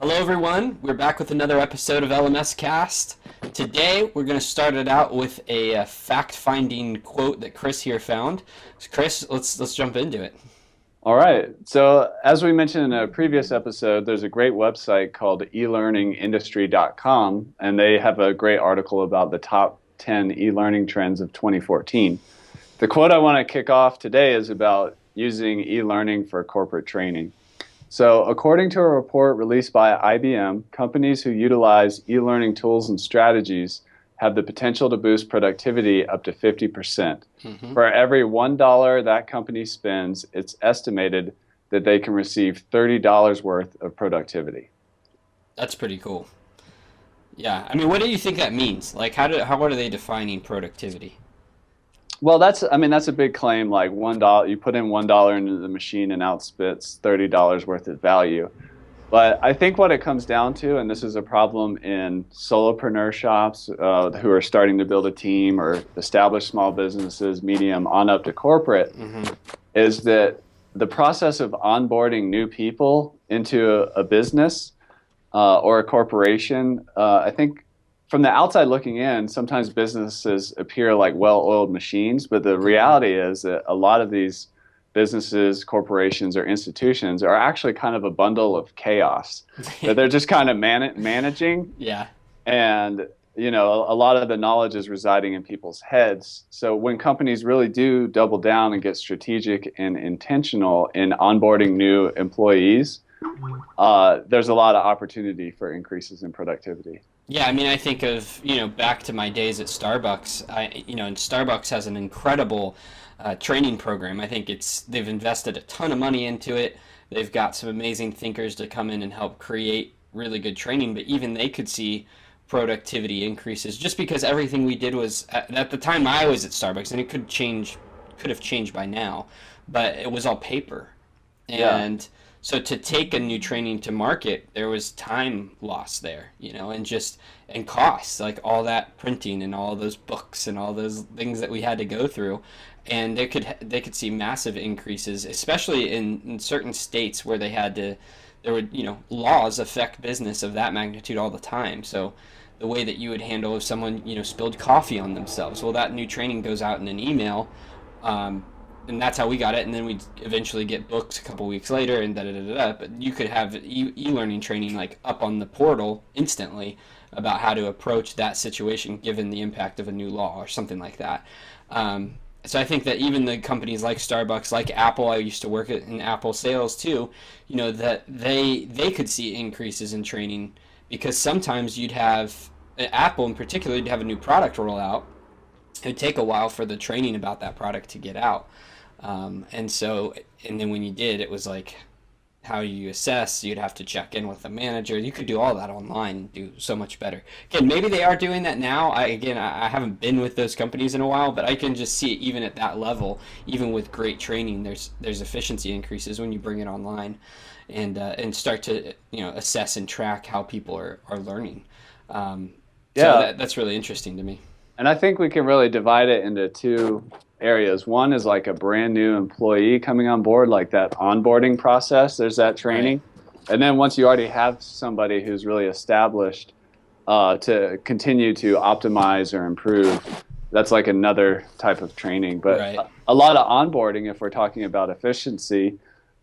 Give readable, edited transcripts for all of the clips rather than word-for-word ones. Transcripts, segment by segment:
Hello, everyone. We're back with another episode of LMScast. Today, we're going to start it out with a fact-finding quote that Chris here found. So Chris, let's jump into it. All right. So as we mentioned in a previous episode, there's a great website called eLearningIndustry.com, and they have a great article about the top 10 e-learning trends of 2014. The quote I want to kick off today is about using e-learning for corporate training. So according to a report released by IBM, companies who utilize e-learning tools and strategies have the potential to boost productivity up to 50%. For every $1 that company spends, it's estimated that they can receive $30 worth of productivity. That's pretty cool. Yeah. I mean, what do you think that means? Like, what are they defining productivity? Well, that's a big claim. Like $1, you put in $1 into the machine and out spits $30 worth of value. But I think what it comes down to, and this is a problem in solopreneur shops who are starting to build a team or establish small businesses, medium on up to corporate, is that the process of onboarding new people into a business or a corporation, I think from the outside looking in, sometimes businesses appear like well-oiled machines, but the reality is that a lot of these businesses, corporations, or institutions are actually kind of a bundle of chaos that they're just kind of managing. Yeah. And, you know, a lot of the knowledge is residing in people's heads. So when companies really do double down and get strategic and intentional in onboarding new employees, there's a lot of opportunity for increases in productivity. Yeah, I mean, I think of, back to my days at Starbucks. And Starbucks has an incredible training program. I think they've invested a ton of money into it. They've got some amazing thinkers to come in and help create really good training, but even they could see productivity increases just because everything we did was, at the time I was at Starbucks, and it could have changed by now, but it was all paper. And so to take a new training to market, there was time lost there, and costs, like all that printing and all those books and all those things that we had to go through. And they could see massive increases, especially in certain states where laws affect business of that magnitude all the time. So the way that you would handle if someone, spilled coffee on themselves, well, that new training goes out in an email, and that's how we got it. And then we eventually get books a couple weeks later, and da-da-da-da-da. But you could have e-learning training like up on the portal instantly about how to approach that situation given the impact of a new law or something like that. So I think that even the companies like Starbucks, like Apple, I used to work in Apple sales too, that they could see increases in training, because sometimes you'd have, Apple in particular, you'd have a new product roll out. It'd take a while for the training about that product to get out. And then when you did, it was like, how you assess, you'd have to check in with the manager. You could do all that online and do so much better. Again, maybe they are doing that now. I haven't been with those companies in a while, but I can just see it even at that level, even with great training, there's efficiency increases when you bring it online and start to, assess and track how people are learning. So that's really interesting to me. And I think we can really divide it into two areas. One is like a brand new employee coming on board, like that onboarding process. There's that training. Right. And then once you already have somebody who's really established to continue to optimize or improve, that's like another type of training. But a lot of onboarding, if we're talking about efficiency,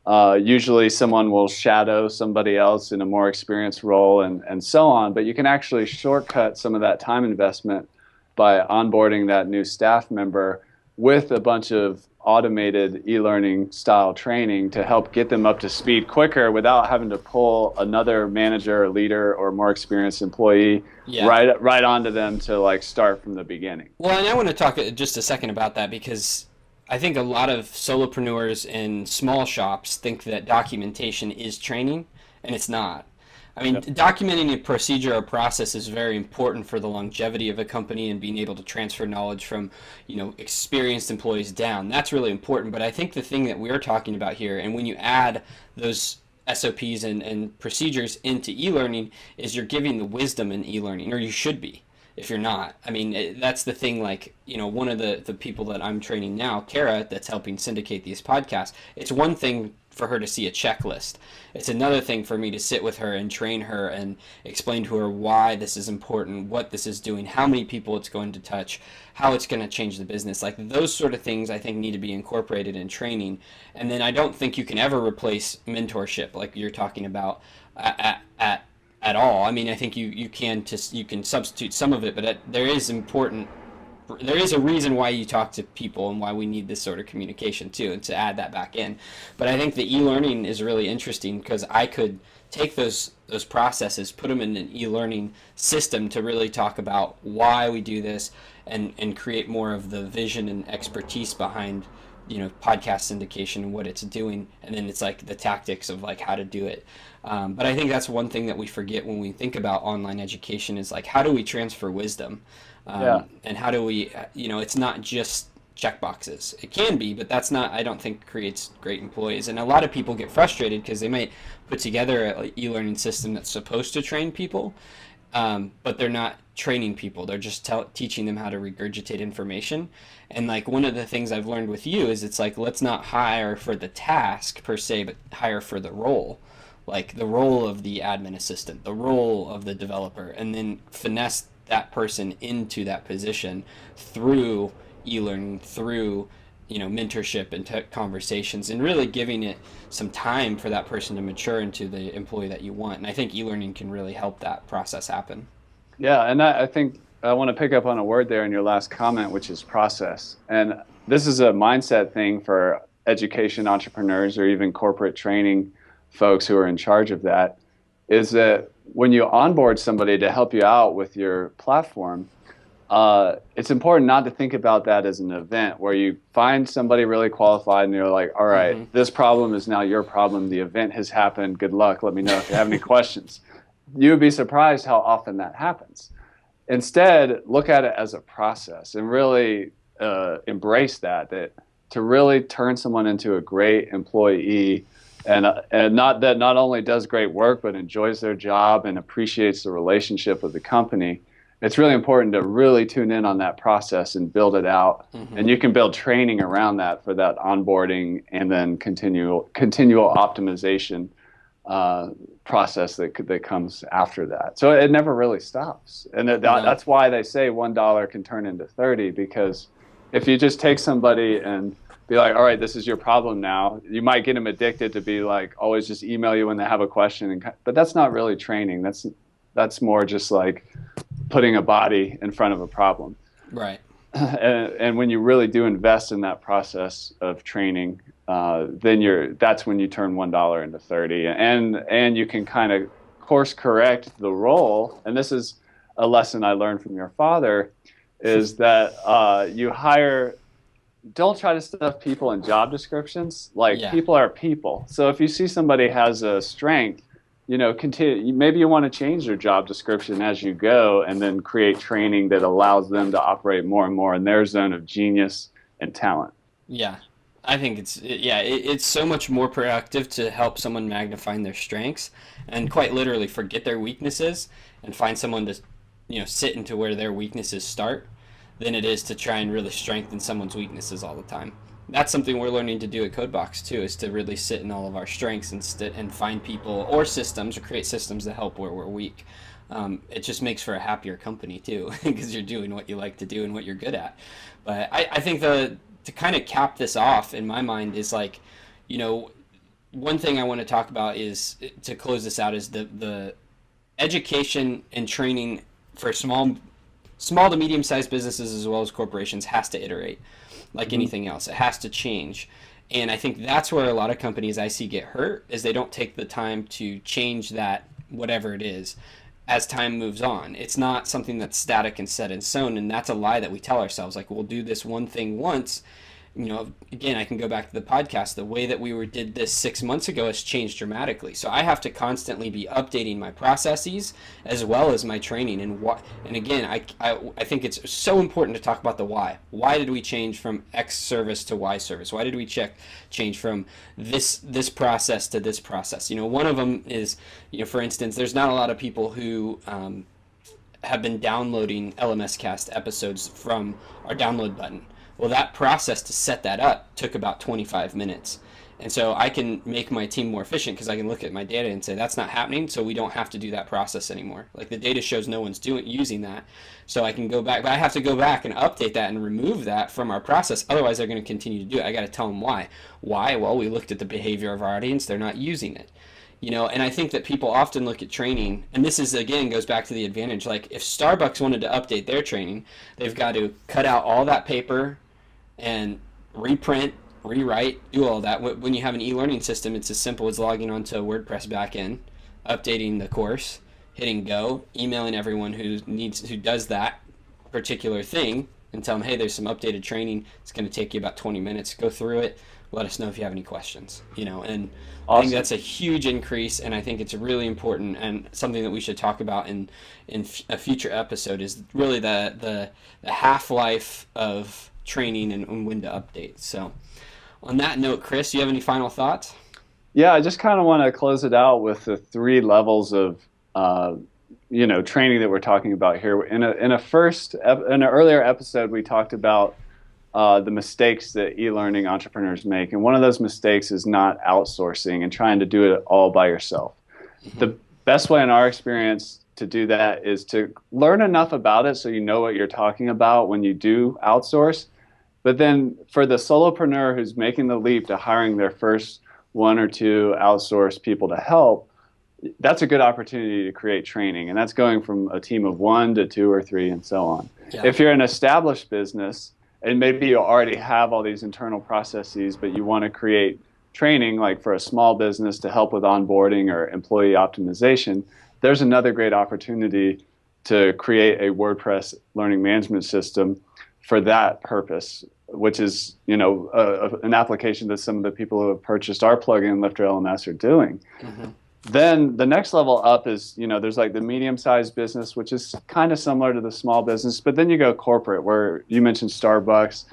usually someone will shadow somebody else in a more experienced role and so on. But you can actually shortcut some of that time investment by onboarding that new staff member with a bunch of automated e-learning style training to help get them up to speed quicker without having to pull another manager or leader or more experienced employee right onto them to like start from the beginning. Well, and I want to talk just a second about that, because I think a lot of solopreneurs and small shops think that documentation is training, and it's not. I mean, documenting a procedure or process is very important for the longevity of a company and being able to transfer knowledge from, experienced employees down. That's really important. But I think the thing that we're talking about here, and when you add those SOPs and procedures into e-learning, is you're giving the wisdom in e-learning, or you should be. If you're not, I mean, that's the thing. Like, one of the people that I'm training now, Kara, that's helping syndicate these podcasts. It's one thing for her to see a checklist. It's another thing for me to sit with her and train her and explain to her why this is important, what this is doing, how many people it's going to touch, how it's going to change the business. Like those sort of things I think need to be incorporated in training. And then I don't think you can ever replace mentorship like you're talking about at all. I mean, I think you can substitute some of it, but there is a reason why you talk to people and why we need this sort of communication too, and to add that back in. But I think the e-learning is really interesting because I could take those processes, put them in an e-learning system to really talk about why we do this and create more of the vision and expertise behind, podcast syndication and what it's doing. And then it's like the tactics of like how to do it. But I think that's one thing that we forget when we think about online education is like, how do we transfer wisdom? And how do we, it's not just checkboxes. It can be, but that's not, I don't think, creates great employees. And a lot of people get frustrated because they might put together an e-learning system that's supposed to train people, but they're not training people. They're just teaching them how to regurgitate information. And like one of the things I've learned with you is it's like, let's not hire for the task per se, but hire for the role. Like the role of the admin assistant, the role of the developer, and then finesse that person into that position through e-learning, through mentorship and conversations, and really giving it some time for that person to mature into the employee that you want. And I think e-learning can really help that process happen. Yeah, and I think I want to pick up on a word there in your last comment, which is process. And this is a mindset thing for education entrepreneurs or even corporate training folks who are in charge of that, is that when you onboard somebody to help you out with your platform, it's important not to think about that as an event where you find somebody really qualified and you're like, all right, this problem is now your problem. The event has happened. Good luck. Let me know if you have any questions. You would be surprised how often that happens. Instead, look at it as a process and really embrace that to really turn someone into a great employee and not only does great work, but enjoys their job and appreciates the relationship with the company. It's really important to really tune in on that process and build it out. And you can build training around that for that onboarding and then continual optimization process that comes after that. So it never really stops. And that's why they say $1 can turn into 30, because if you just take somebody and be like, all right, this is your problem now, you might get them addicted to be like, always just email you when they have a question. But that's not really training. That's more just like putting a body in front of a problem. Right. And when you really do invest in that process of training, then that's when you turn $1 into 30, and you can kind of course correct the role. And this is a lesson I learned from your father, is that don't try to stuff people in job descriptions. People are people. So if you see somebody has a strength, continue. Maybe you want to change their job description as you go, and then create training that allows them to operate more and more in their zone of genius and talent. Yeah, I think it's so much more productive to help someone magnify their strengths and quite literally forget their weaknesses and find someone to sit into where their weaknesses start than it is to try and really strengthen someone's weaknesses all the time. That's something we're learning to do at CodeBox too, is to really sit in all of our strengths and find people or systems or create systems that help where we're weak. It just makes for a happier company too, because you're doing what you like to do and what you're good at. But I think to kind of cap this off in my mind is like, one thing I want to talk about is, to close this out, is the education and training for small to medium-sized businesses as well as corporations has to iterate. Like anything else, it has to change. And I think that's where a lot of companies I see get hurt, is they don't take the time to change that, whatever it is, as time moves on. It's not something that's static and set in stone, and that's a lie that we tell ourselves. Like, we'll do this one thing once. Again, I can go back to the podcast. The way that we did this 6 months ago has changed dramatically. So I have to constantly be updating my processes as well as my training. And again, I think it's so important to talk about the why. Why did we change from X service to Y service? Why did we change from this process to this process? One of them is, for instance, there's not a lot of people who have been downloading LMScast episodes from our download button. Well, that process to set that up took about 25 minutes. And so I can make my team more efficient because I can look at my data and say that's not happening, so we don't have to do that process anymore. Like the data shows no one's using that, so I can go back, but I have to go back and update that and remove that from our process. Otherwise, they're going to continue to do it. I got to tell them why. Why? Well, we looked at the behavior of our audience; they're not using it. And I think that people often look at training, and this is again goes back to the advantage. Like if Starbucks wanted to update their training, they've got to cut out all that paper and reprint, rewrite, do all that. When you have an e-learning system, it's as simple as logging onto a WordPress backend, updating the course, hitting go, emailing everyone who does that particular thing, and tell them, hey, there's some updated training. It's going to take you about 20 minutes. Go through it. Let us know if you have any questions. And awesome. I think that's a huge increase, and I think it's really important and something that we should talk about in a future episode. Is really the half-life of training and when to update. So on that note, Chris, do you have any final thoughts? Yeah, I just kind of want to close it out with the 3 levels of training that we're talking about here. In an earlier episode, we talked about the mistakes that e-learning entrepreneurs make, and one of those mistakes is not outsourcing and trying to do it all by yourself. Mm-hmm. The best way in our experience to do that is to learn enough about it so you know what you're talking about when you do outsource. But then for the solopreneur who's making the leap to hiring their first 1 or 2 outsourced people to help, that's a good opportunity to create training. And that's going from a team of 1 to 2 or 3 and so on. Yeah. If you're an established business and maybe you already have all these internal processes, but you want to create training like for a small business to help with onboarding or employee optimization, there's another great opportunity to create a WordPress learning management system for that purpose, which is an application that some of the people who have purchased our plugin lifterLMS are doing. Mm-hmm. Then the next level up is, there's like the medium-sized business, which is kind of similar to the small business, but then you go corporate, where you mentioned Starbucks,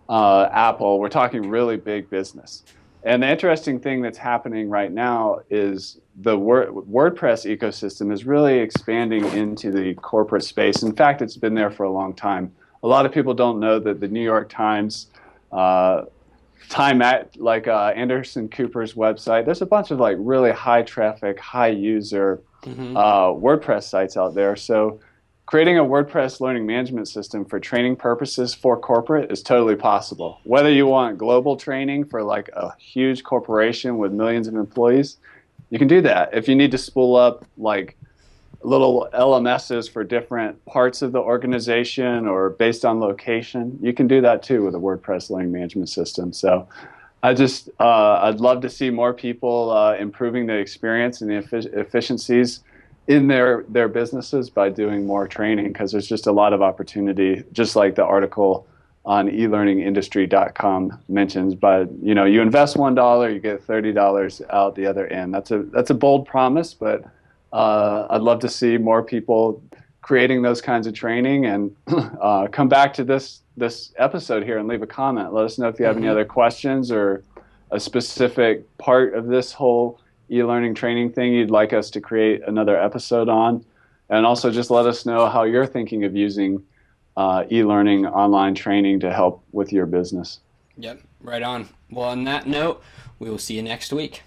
Apple. We're talking really big business. And the interesting thing that's happening right now is the WordPress ecosystem is really expanding into the corporate space. In fact, it's been there for a long time. A lot of people don't know that the New York Times, Anderson Cooper's website, there's a bunch of like really high traffic, high user WordPress sites out there. So creating a WordPress learning management system for training purposes for corporate is totally possible. Whether you want global training for like a huge corporation with millions of employees, you can do that. If you need to spool up like little LMSs for different parts of the organization or based on location, you can do that too with a WordPress learning management system. So I'd love to see more people improving the experience and the efficiencies in their businesses by doing more training, because there's just a lot of opportunity, just like the article on eLearningIndustry.com mentions. But you invest $1, you get $30 out the other end. That's a bold promise, but I'd love to see more people creating those kinds of training. And come back to this episode here and leave a comment. Let us know if you have any other questions or a specific part of this whole e-learning training thing you'd like us to create another episode on. And also just let us know how you're thinking of using e-learning online training to help with your business. Yep, right on. Well, on that note, we will see you next week.